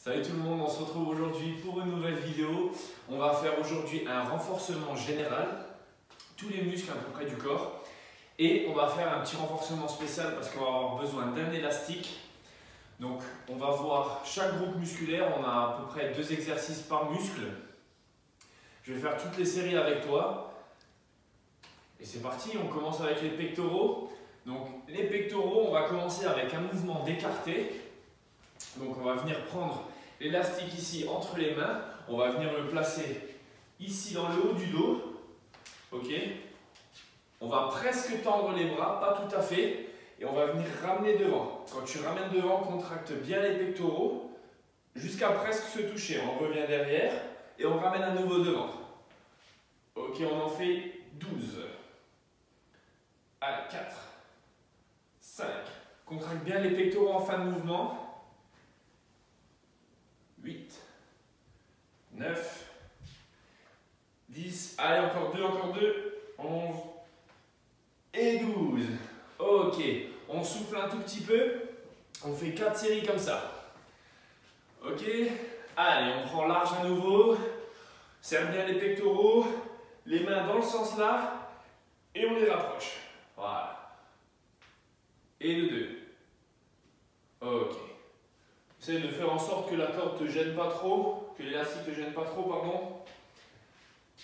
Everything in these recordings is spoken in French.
Salut tout le monde, on se retrouve aujourd'hui pour une nouvelle vidéo. On va faire aujourd'hui un renforcement général, tous les muscles à peu près du corps. Et on va faire un petit renforcement spécial parce qu'on va avoir besoin d'un élastique. Donc on va voir chaque groupe musculaire, on a à peu près 2 exercices par muscle. Je vais faire toutes les séries avec toi. Et c'est parti, on commence avec les pectoraux. Donc les pectoraux, on va commencer avec un mouvement d'écarté. Donc on va venir prendre l'élastique ici entre les mains, on va venir le placer ici dans le haut du dos, ok. On va presque tendre les bras, pas tout à fait, et on va venir ramener devant. Quand tu ramènes devant, contracte bien les pectoraux jusqu'à presque se toucher. On revient derrière et on ramène à nouveau devant. Ok, on en fait 12. Allez, 4, 5. Contracte bien les pectoraux en fin de mouvement. 8, 9, 10, allez encore 2, 11 et 12. Ok, on souffle un tout petit peu, on fait 4 séries comme ça. Ok, allez, on prend large à nouveau, serre bien les pectoraux, les mains dans le sens là, et on les rapproche. Voilà. Et de 2. Ok. Essaye de faire en sorte que la corde ne te gêne pas trop, que l'élastique ne te gêne pas trop, pardon.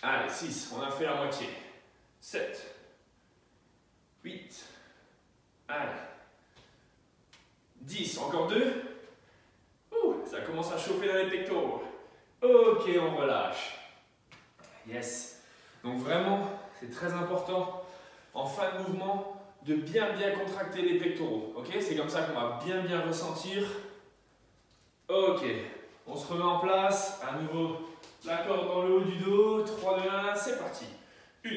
Allez, 6, on a fait la moitié. 7, 8, allez. 10, encore 2. Ça commence à chauffer dans les pectoraux. Ok, on relâche. Yes. Donc vraiment, c'est très important, en fin de mouvement, de bien contracter les pectoraux. Ok, c'est comme ça qu'on va bien ressentir. Ok, on se remet en place, à nouveau la corde dans le haut du dos, 3, 2, 1, c'est parti. 1,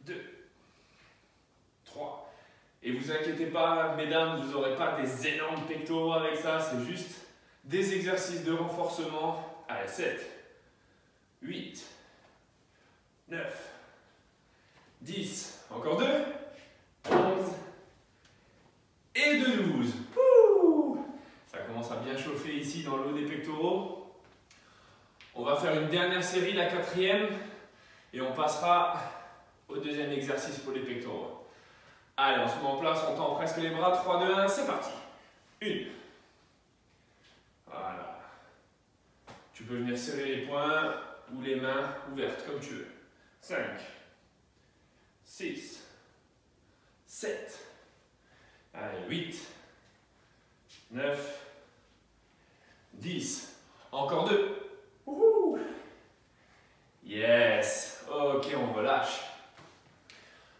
2, 3. Et vous inquiétez pas, mesdames, vous n'aurez pas des énormes pectoraux avec ça, c'est juste des exercices de renforcement. Allez, 7, 8, 9, 10, encore 2, 11 et de 12. Ça commence à bien chauffer ici dans le haut des pectoraux. On va faire une dernière série, la 4e, et on passera au 2e exercice pour les pectoraux. Allez, on se met en place, on tend presque les bras, 3, 2, 1, c'est parti. 1. Voilà. Tu peux venir serrer les poings ou les mains ouvertes, comme tu veux. 5, 6, 7, allez, 8, 9, 10, encore 2. Yes, ok, on relâche.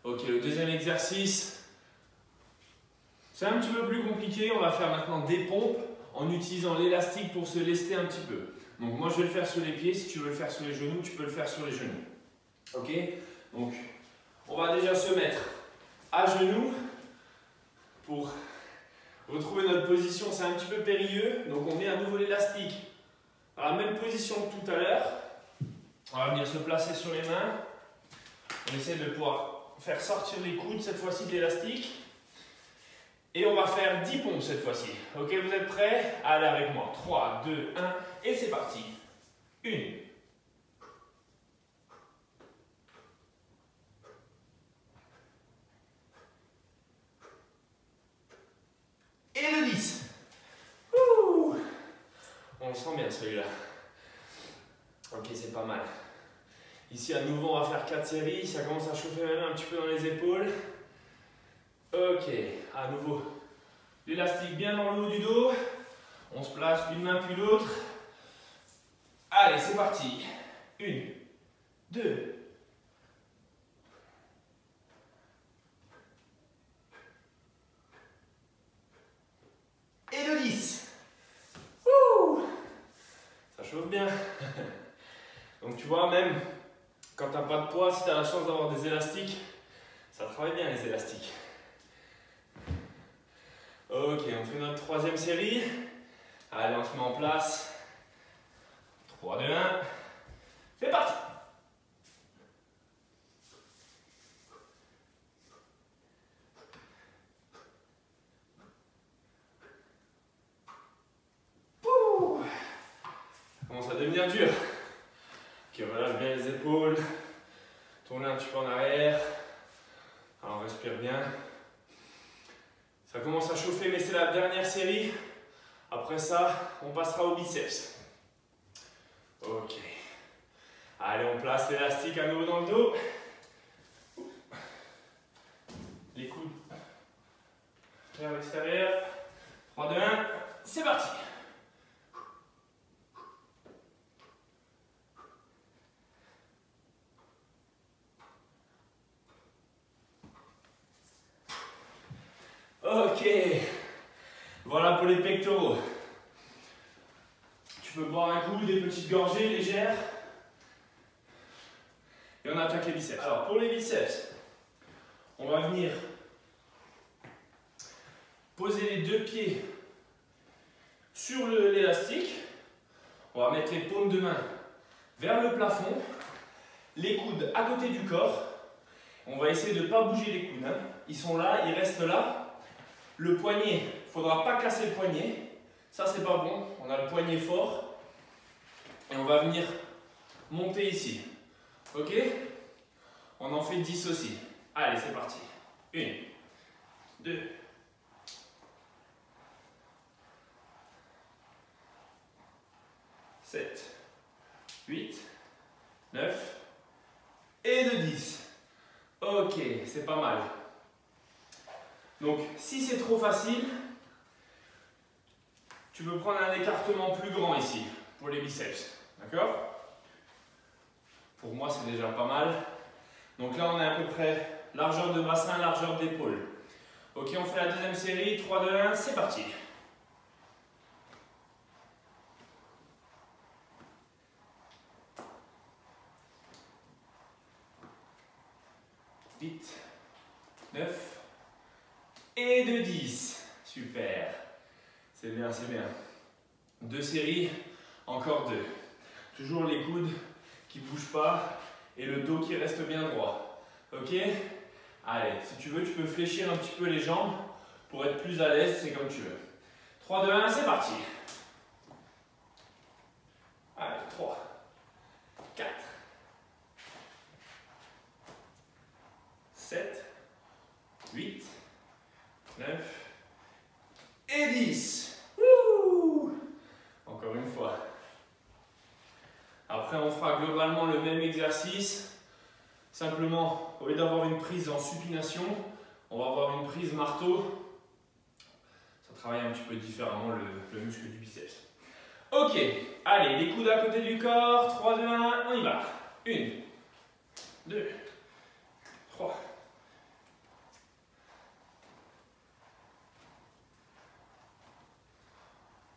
Ok, le 2e exercice, c'est un petit peu plus compliqué. On va faire maintenant des pompes en utilisant l'élastique pour se lester un petit peu. Donc moi je vais le faire sur les pieds, si tu veux le faire sur les genoux, tu peux le faire sur les genoux. Ok, donc on va déjà se mettre à genoux pour retrouver notre position. C'est un petit peu périlleux, donc on met à nouveau l'élastique à la même position que tout à l'heure. On va venir se placer sur les mains. On essaie de pouvoir faire sortir les coudes cette fois-ci de l'élastique. Et on va faire 10 pompes cette fois-ci. Ok, vous êtes prêts? Allez avec moi. 3, 2, 1 et c'est parti. 1. Et de 10. On le sent bien celui-là. Ok, c'est pas mal. Ici à nouveau on va faire 4 séries. Ça commence à chauffer même un petit peu dans les épaules. Ok, à nouveau. L'élastique bien dans le haut du dos. On se place une main puis l'autre. Allez, c'est parti. 1, 2. Et de 10. Ça chauffe bien. Donc tu vois, même quand tu n'as pas de poids, si tu as la chance d'avoir des élastiques, ça travaille bien les élastiques. Ok, on fait notre 3e série. Allez, on se met en place. 3, 2, 1. C'est parti. commence à devenir dur. Ok, relâche bien les épaules. Tourne un petit peu en arrière. Alors, on respire bien. Ça commence à chauffer, mais c'est la dernière série. Après ça, on passera au biceps. Ok. Allez, on place l'élastique à nouveau dans le dos. Les coudes vers l'extérieur. 3, 2, 1, c'est parti. Ok. Voilà pour les pectoraux. Tu peux boire un coup, des petites gorgées légères. Et on attaque les biceps. Alors pour les biceps, on va venir poser les deux pieds sur l'élastique. On va mettre les paumes de main vers le plafond, les coudes à côté du corps. On va essayer de ne pas bouger les coudes. Ils sont là, ils restent là. Le poignet, il ne faudra pas casser le poignet. Ça, c'est pas bon. On a le poignet fort. Et on va venir monter ici. Ok? On en fait 10 aussi. Allez, c'est parti. 1, 2, 7, 8, 9 et de 10. Ok, c'est pas mal. Donc, si c'est trop facile, tu peux prendre un écartement plus grand ici, pour les biceps. D'accord? Pour moi, c'est déjà pas mal. Donc là, on est à peu près largeur de bassin, largeur d'épaule. Ok, on fait la deuxième série. 3, 2, 1, c'est parti. 8, 9 et de 10. Super. C'est bien, c'est bien. 2 séries, encore 2. Toujours les coudes qui ne bougent pas et le dos qui reste bien droit. Ok? Allez, si tu veux, tu peux fléchir un petit peu les jambes pour être plus à l'aise, c'est comme tu veux. 3, 2, 1, c'est parti. Allez, 3, 4, 7, 8, 9 et 10. Wouh! Encore une fois. Après, on fera globalement le même exercice. Simplement, au lieu d'avoir une prise en supination, on va avoir une prise marteau. Ça travaille un petit peu différemment le muscle du biceps. Ok, allez, les coudes à côté du corps. 3, 2, 1, on y va. 1, 2, 3,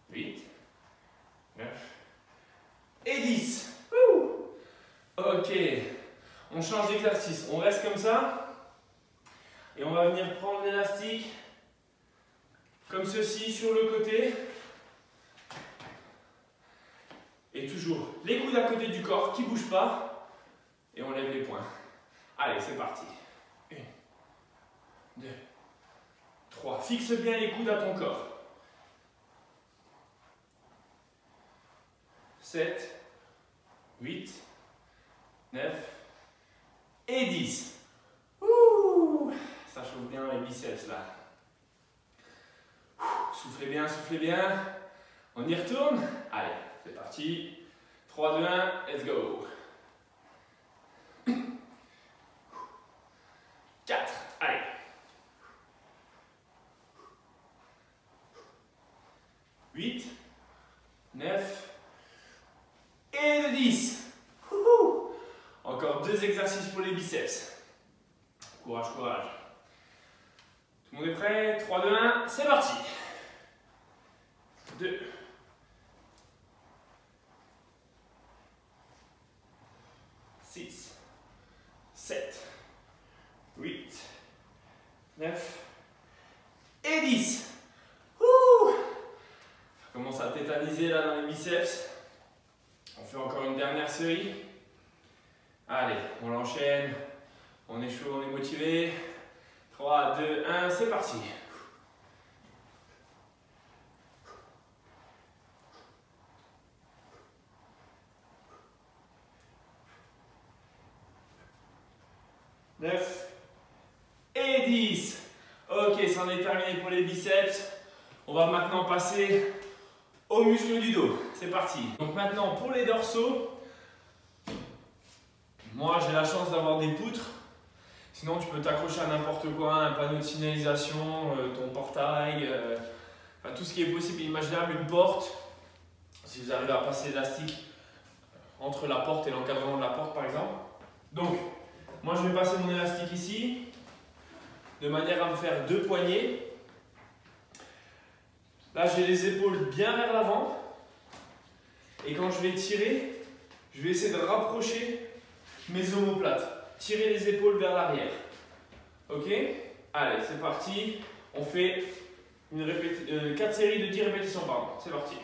8, 9 et 10. Ouh. Ok, on change d'exercice. On reste comme ça. Et on va venir prendre l'élastique comme ceci sur le côté. Et toujours les coudes à côté du corps qui ne bougent pas. Et on lève les poings. Allez, c'est parti. 1, 2, 3. Fixe bien les coudes à ton corps. 7, 8, 9 et 10. Ouh, ça chauffe bien les biceps là. Soufflez bien, soufflez bien. On y retourne. Allez, c'est parti. 3, 2, 1, let's go. 4, allez. 8, 9 et de 10. Ouhou. Encore 2 exercices pour les biceps. Courage, courage. Tout le monde est prêt? 3, 2, 1, c'est parti. 2, 6, 7, 8, 9 et 10. Ouh. Ça commence à tétaniser là dans les biceps. On fait encore une dernière série. Allez, on l'enchaîne. On est chaud, on est motivé. 3, 2, 1, c'est parti. terminé pour les biceps. On va maintenant passer aux muscles du dos. C'est parti. Donc maintenant pour les dorsaux, moi j'ai la chance d'avoir des poutres. Sinon tu peux t'accrocher à n'importe quoi, un panneau de signalisation, ton portail, enfin, tout ce qui est possible et imaginable, une porte. Si vous arrivez à passer l'élastique entre la porte et l'encadrement de la porte par exemple. Donc moi je vais passer mon élastique ici, de manière à me faire 2 poignées. Là j'ai les épaules bien vers l'avant. Et quand je vais tirer, je vais essayer de rapprocher mes omoplates. Tirer les épaules vers l'arrière. Ok? Allez, c'est parti. On fait 4 séries de 10 répétitions, pardon. C'est parti.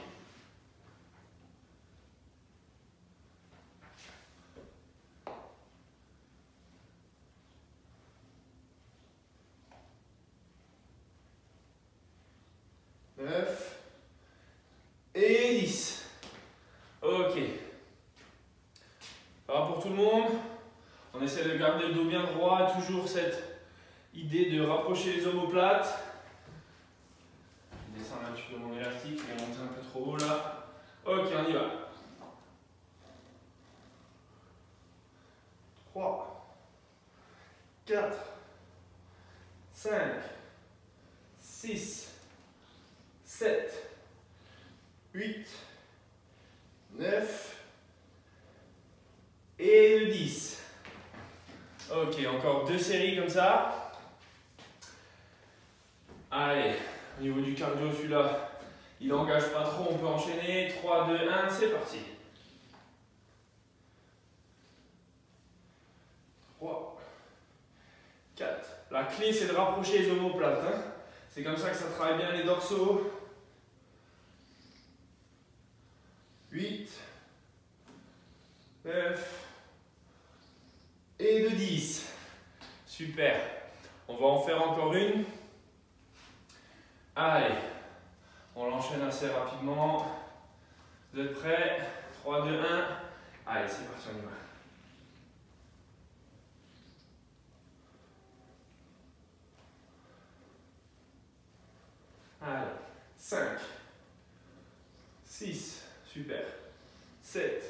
Et 10. Ok. Ça va pour tout le monde? On essaie de garder le dos bien droit, toujours cette idée de rapprocher les omoplates. Je descends un petit peu mon élastique, il est monté un peu trop haut là. Ok, on y va. 3, 4, 5, 6, 7, 8, 9 et le 10. Ok, encore 2 séries comme ça. Allez, au niveau du cardio, celui-là, il n'engage pas trop, on peut enchaîner. 3, 2, 1, c'est parti. 3, 4. La clé, c'est de rapprocher les omoplates. Hein. C'est comme ça que ça travaille bien les dorsaux. 8, 9 et de 10. Super. On va en faire encore une. Allez, on l'enchaîne assez rapidement. Vous êtes prêts? 3, 2, 1. Allez, c'est parti, on y va. Allez, 5, 6, super, 7,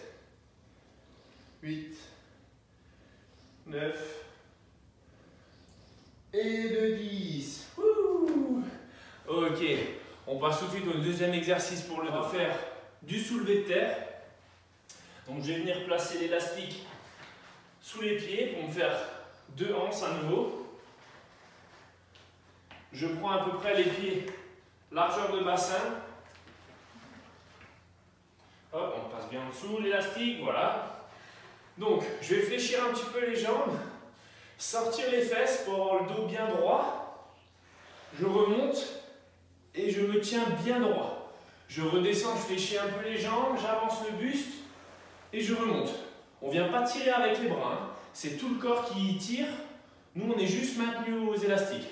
8, 9 et de 10. Ouh. Ok, on passe tout de suite au deuxième exercice pour le dos. Faire du soulevé de terre. Donc je vais venir placer l'élastique sous les pieds pour me faire 2 hanches à nouveau. Je prends à peu près les pieds largeur de bassin. Hop, on passe bien en dessous l'élastique, voilà. Donc je vais fléchir un petit peu les jambes, sortir les fesses pour avoir le dos bien droit. Je remonte et je me tiens bien droit. Je redescends, je fléchis un peu les jambes, j'avance le buste et je remonte. On ne vient pas tirer avec les bras, hein. C'est tout le corps qui tire. Nous, on est juste maintenu aux élastiques.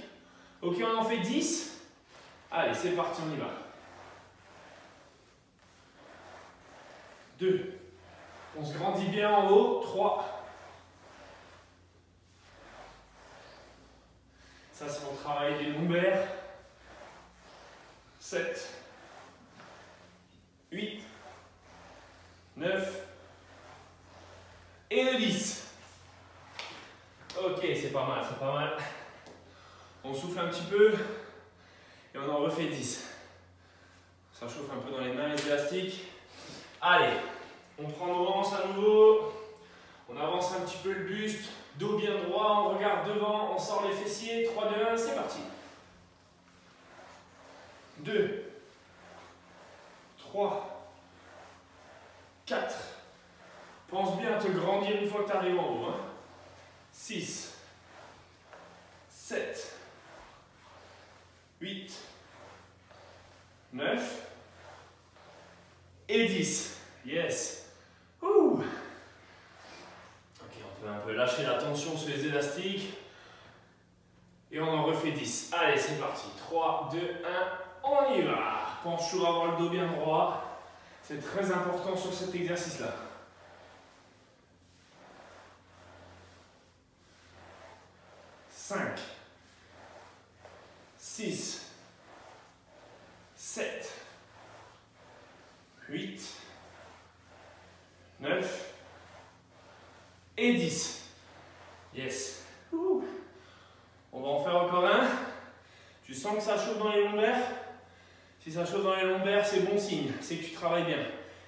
Ok, on en fait 10. Allez, c'est parti, on y va. 2. On se grandit bien en haut. 3. Ça, c'est mon travail des lombaires. 7. 8. 9. Et le 10. Ok, c'est pas mal, c'est pas mal. On souffle un petit peu et on en refait 10. Ça chauffe un peu dans les mains, les élastiques. Allez, on prend nos hanches à nouveau. On avance un petit peu le buste, dos bien droit, on regarde devant, on sort les fessiers. 3, 2, 1, c'est parti. 2, 3, 4. Pense bien à te grandir une fois que tu arrives en haut. Hein. 6, 7, 8, 9 et 10. Yes. Ouh. Ok, on peut un peu lâcher la tension sur les élastiques. Et on en refait 10. Allez, c'est parti. 3, 2, 1, on y va. Pense toujours à avoir le dos bien droit. C'est très important sur cet exercice-là. 5, 6, 8, 9 et 10. Yes. On va en faire encore un. Tu sens que ça chauffe dans les lombaires? Si ça chauffe dans les lombaires, c'est bon signe, c'est que tu travailles bien.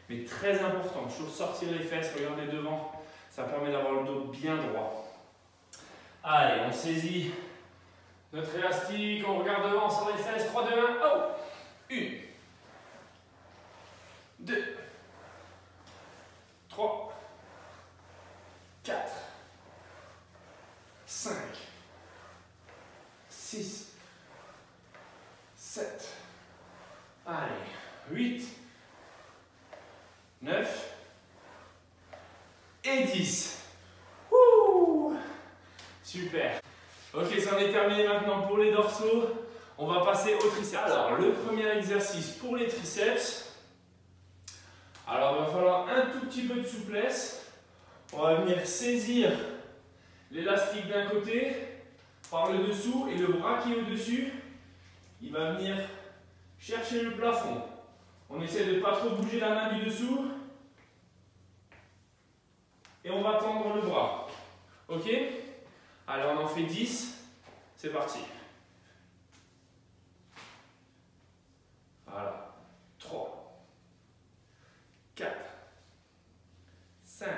Mais très important, toujours sortir les fesses, regarder devant, ça permet d'avoir le dos bien droit. Allez, on saisit notre élastique, on regarde devant, on sort les fesses, 3, 2, 1, oh! 1, 2, 3, 4, 5, 6, 7, allez, 8, 9 et 10. Ouh, super. Ok, ça en est terminé maintenant pour les dorsaux. On va passer aux triceps. Alors, le premier exercice pour les triceps. Alors, il va falloir un tout petit peu de souplesse. On va venir saisir l'élastique d'un côté par le dessous et le bras qui est au-dessus, il va venir chercher le plafond. On essaie de ne pas trop bouger la main du dessous et on va tendre le bras. Ok? Allez, on en fait 10. C'est parti. Voilà. 3, 4, 5,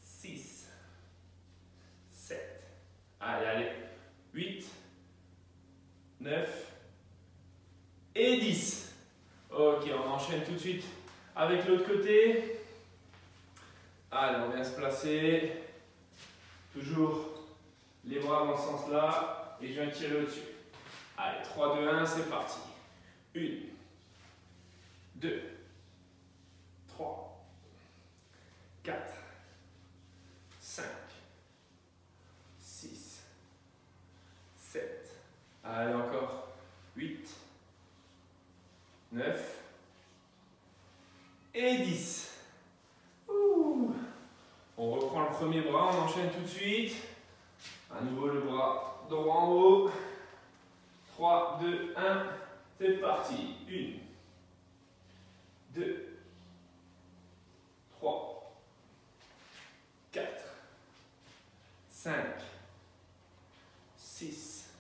6, 7. Allez, allez. 8, 9 et 10. Ok, on enchaîne tout de suite avec l'autre côté. Allez, on vient se placer. Toujours les bras dans ce sens-là. Et je viens tirer au-dessus. Allez, 3, 2, 1, c'est parti. 1, 2, 3, 4, 5, 6, 7. Allez, encore. 8, 9 et 10. Ouh. On reprend le premier bras, on enchaîne tout de suite. À nouveau le bras droit en haut. 3, 2, 1, c'est parti. 1, 2, 3, 4, 5, 6,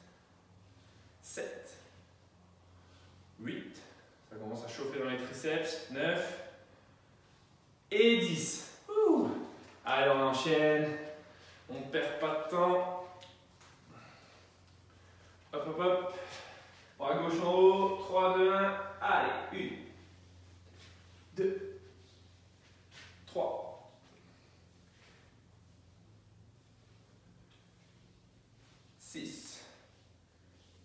7, 8. Ça commence à chauffer dans les triceps. 9 et 10. Ouh. Allez, on enchaîne. On ne perd pas de temps. Hop, hop, hop. Bras gauche en haut. 3, 2, 1. Allez. 1, 2, 3, 6,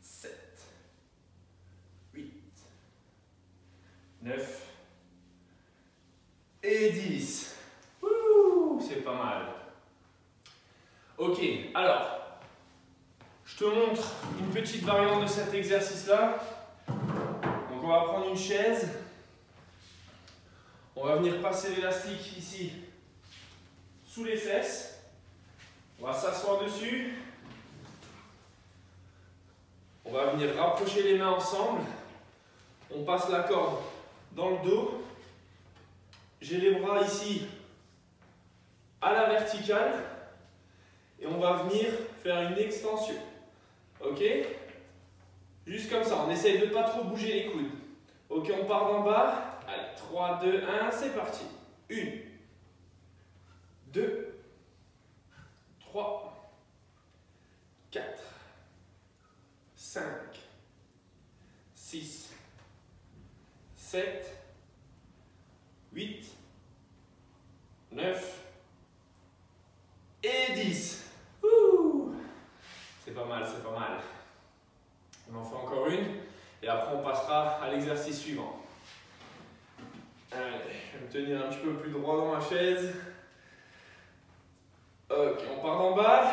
7, 8, 9 et 10. Ouh, c'est pas mal. Ok, alors, je te montre une petite variante de cet exercice-là. Donc on va prendre une chaise. On va venir passer l'élastique ici sous les fesses. On va s'asseoir dessus. On va venir rapprocher les mains ensemble. On passe la corde dans le dos. J'ai les bras ici à la verticale. Et on va venir faire une extension. Ok? Juste comme ça. On essaye de ne pas trop bouger les coudes. Ok, on part d'en bas. Allez, 3, 2, 1, c'est parti. 1, 2, 3, 4, 5, 6, 7, 8, 9 et 10. Ouh. C'est pas mal, c'est pas mal. On en fait encore une et après on passera à l'exercice suivant. Allez, je vais me tenir un petit peu plus droit dans ma chaise. Ok, on part d'en bas.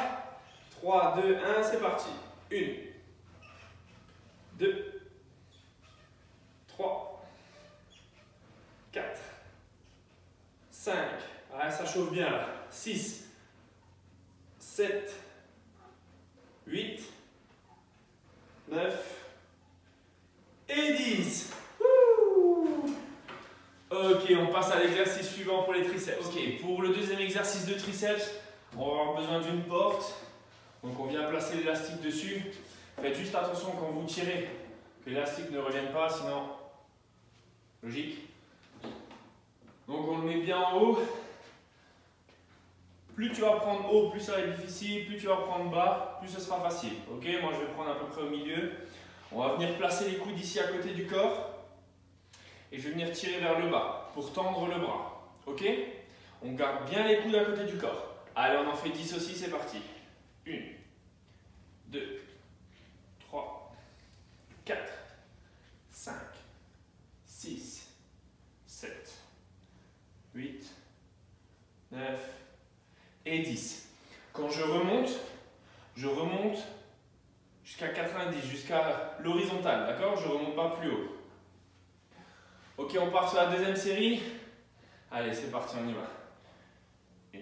3, 2, 1, c'est parti. 1, 2, 3, 4, 5. Ah, ça chauffe bien là. 6, 7, 8, 9 et 10. Ouh. Ok, on passe à l'exercice suivant pour les triceps. Ok, pour le deuxième exercice de triceps, on va avoir besoin d'une porte. Donc on vient placer l'élastique dessus. Faites juste attention quand vous tirez que l'élastique ne revienne pas, sinon, logique. Donc on le met bien en haut. Plus tu vas prendre haut, plus ça va être difficile. Plus tu vas prendre bas, plus ce sera facile. Ok, moi je vais prendre à peu près au milieu. On va venir placer les coudes ici à côté du corps. Et je vais venir tirer vers le bas pour tendre le bras. Ok? On garde bien les coudes à côté du corps. Allez, on en fait 10 aussi, c'est parti. 1, 2, 3, 4, 5, 6, 7, 8, 9 et 10. Quand je remonte jusqu'à 90, jusqu'à l'horizontale, d'accord? Je ne remonte pas plus haut. Ok, on part sur la deuxième série. Allez, c'est parti, on y va. 1,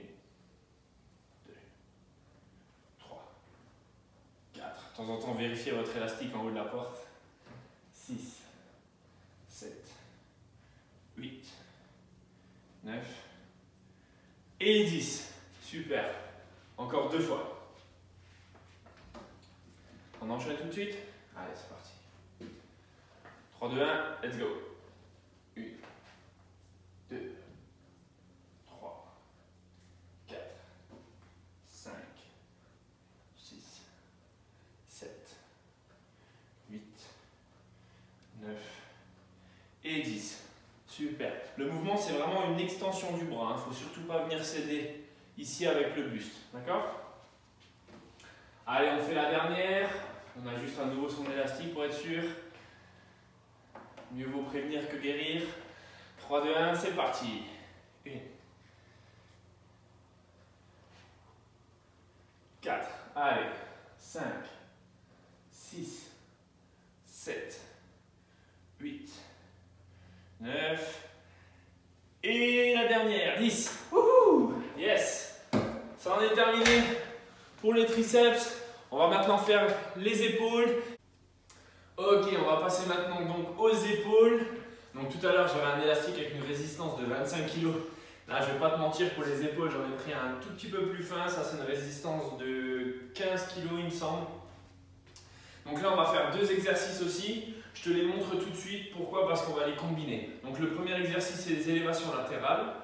2, 3, 4. De temps en temps, vérifiez votre élastique en haut de la porte. 6, 7, 8, 9 et 10. Super. Encore 2 fois. On enchaîne tout de suite. Allez, c'est parti. 3, 2, 1, let's go. 1, 2, 3, 4, 5, 6, 7, 8, 9 et 10. Super. Le mouvement, c'est vraiment une extension du bras. Il ne faut surtout pas venir céder ici avec le buste. D'accord? Allez, on fait la dernière. On a juste à nouveau son élastique pour être sûr. Mieux vaut prévenir que guérir. 3, 2, 1, c'est parti. 1, 4, allez, 5, 6, 7, 8, 9, et la dernière, 10. Wouhou! Yes! Ça en est terminé pour les triceps. On va maintenant faire les épaules. Ok, on va passer maintenant donc aux épaules. Donc tout à l'heure j'avais un élastique avec une résistance de 25 kg. Là je vais pas te mentir, pour les épaules j'en ai pris un tout petit peu plus fin. Ça c'est une résistance de 15 kg il me semble. Donc là on va faire 2 exercices aussi. Je te les montre tout de suite. Pourquoi? Parce qu'on va les combiner. Donc le premier exercice c'est les élévations latérales.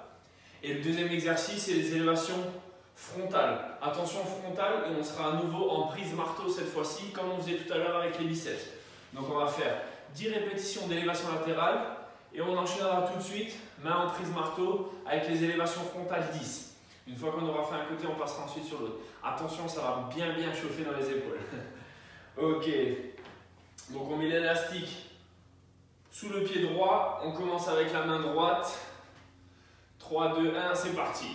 Et le deuxième exercice c'est les élévations frontales. Attention frontale, et on sera à nouveau en prise marteau cette fois-ci, comme on faisait tout à l'heure avec les biceps. Donc on va faire 10 répétitions d'élévation latérale et on enchaînera tout de suite, main en prise marteau, avec les élévations frontales 10. Une fois qu'on aura fait un côté, on passera ensuite sur l'autre. Attention, ça va bien chauffer dans les épaules. Ok, donc on met l'élastique sous le pied droit, on commence avec la main droite. 3, 2, 1, c'est parti.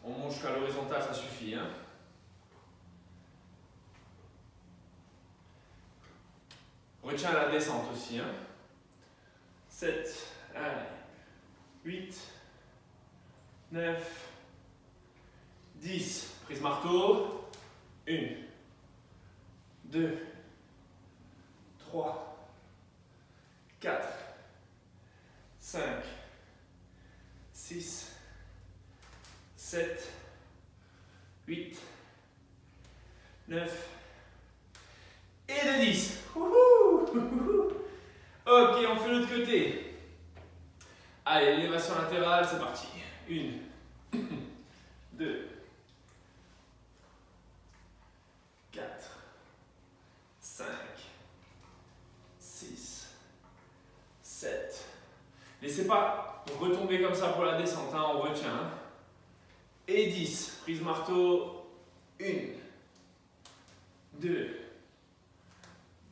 On monte jusqu'à l'horizontale, ça suffit. Hein. Retiens la descente aussi. Hein. 7, allez, 8, 9, 10. Prise marteau. 1, 2, 3, 4, 5, 6, 7, 8, 9 et de 10. Ok, on fait l'autre côté. Allez, élévation latérale, c'est parti. 1, 2, 4, 5, 6, 7. Laissez pas retomber comme ça pour la descente, hein, on retient. Hein. Et 10. Prise marteau. 1, 2,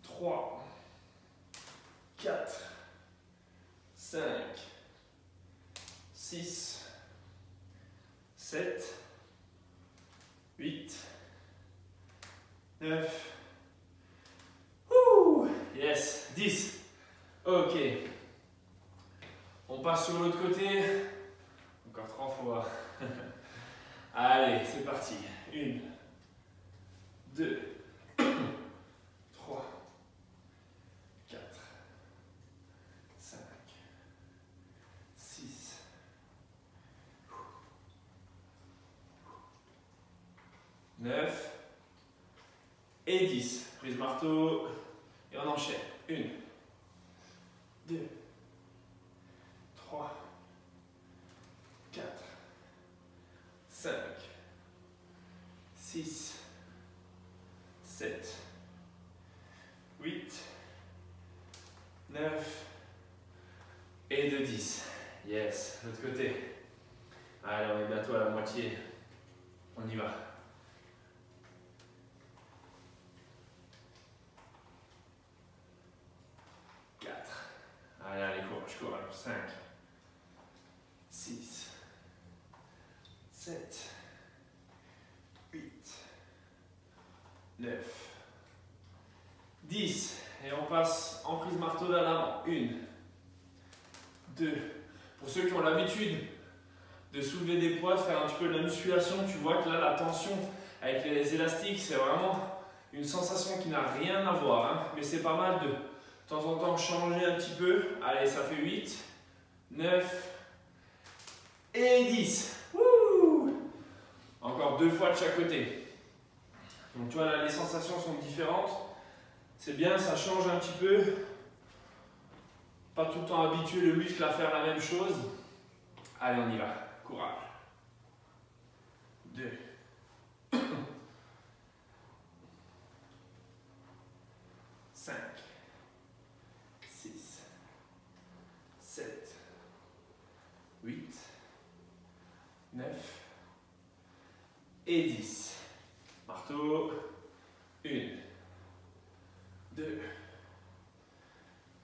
3, 4, 5, 6, 7, 8, 9. Yes, 10. Ok. On passe sur l'autre côté. Encore 3 fois. Allez, c'est parti. 1, 2, 3, 4, 5, 9 et 10. Prise marteau et on enchaîne. 1, 2, 3, 4, 5, 6, 7, 8, 9 et de 10. Yes, l'autre côté. Allez, on est bientôt à la moitié. On y va. 4. Allez, allez, courage, courage. 5, 6, 7, 8, 9, 10. Et on passe en prise marteau vers l'avant. 1, 2. Pour ceux qui ont l'habitude de soulever des poids, de faire un petit peu de la musculation, tu vois que là, la tension avec les élastiques, c'est vraiment une sensation qui n'a rien à voir. Hein. Mais c'est pas mal de temps en temps changer un petit peu. Allez, ça fait 8, 9 et 10. Wouh! Encore 2 fois de chaque côté. Donc tu vois, là, les sensations sont différentes. C'est bien, ça change un petit peu. Pas tout le temps habituer le muscle à faire la même chose. Allez, on y va. Courage. 2. 5. 6. 7. 8. 9. Et 10. Marteau. 1. 2.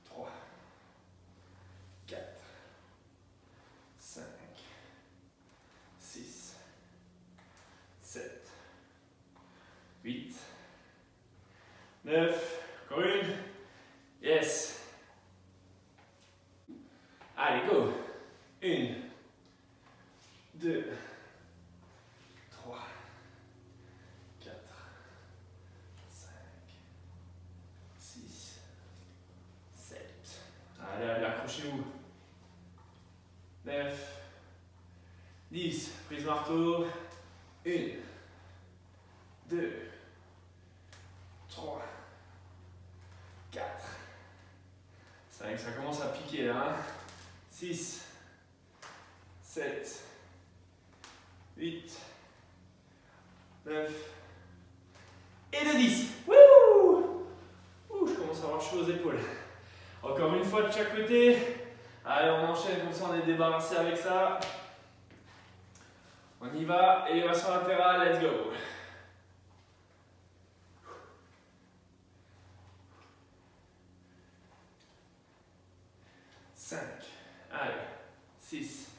3. 4. 5. 6. 7. 8. 9. Encore une. Yes. Allez, go. 1. 2. 3. 4. 5. 6. 7. Allez, allez, accrochez-vous. 9. 10. Prise marteau. 1. 2. 3. 4. 5. Ça commence à piquer là. Hein. 6. 7. 8. 9. Et de 10. Wouh! Ouh, je commence à avoir chaud aux épaules. Encore une fois de chaque côté. Allez, on enchaîne comme ça, on est débarrassé avec ça. On y va, élévation latérale, let's go. Allez, 6,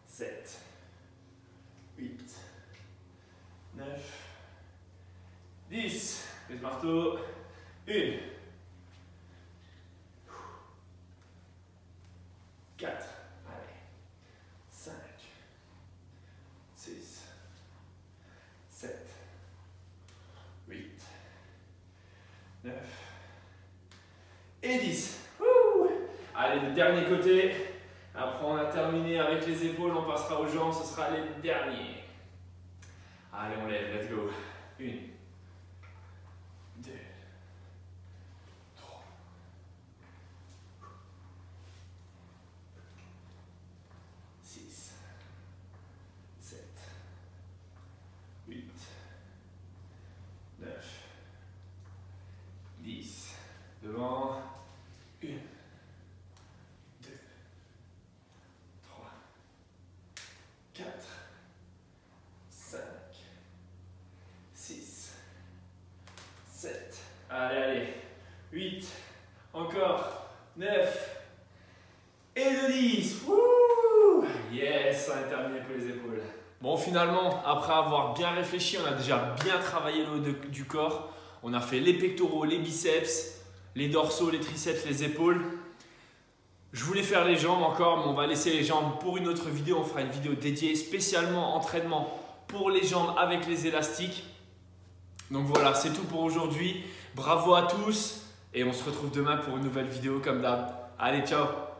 7, 8, 9, 10. Prise marteau. 1, 4, allez, 5, 6, 7, 8, 9 et 10. Allez, le dernier côté. Après, on a terminé avec les épaules, on passera aux jambes, ce sera les derniers. Allez, on lève, let's go. 1, 2, 3, 6, 7, 8, 9, 10. Devant. 1, 2, 3, 4, 5, 6, 7. Allez, allez. 8. Encore. 9. Et de 10. Wouh! Yes, on a terminé pour les épaules. Bon, finalement, après avoir bien réfléchi, on a déjà bien travaillé le haut du corps. On a fait les pectoraux, les biceps, les dorsaux, les triceps, les épaules. Je voulais faire les jambes encore, mais on va laisser les jambes pour une autre vidéo. On fera une vidéo dédiée spécialement entraînement pour les jambes avec les élastiques. Donc voilà, c'est tout pour aujourd'hui. Bravo à tous et on se retrouve demain pour une nouvelle vidéo comme d'hab. Allez, ciao!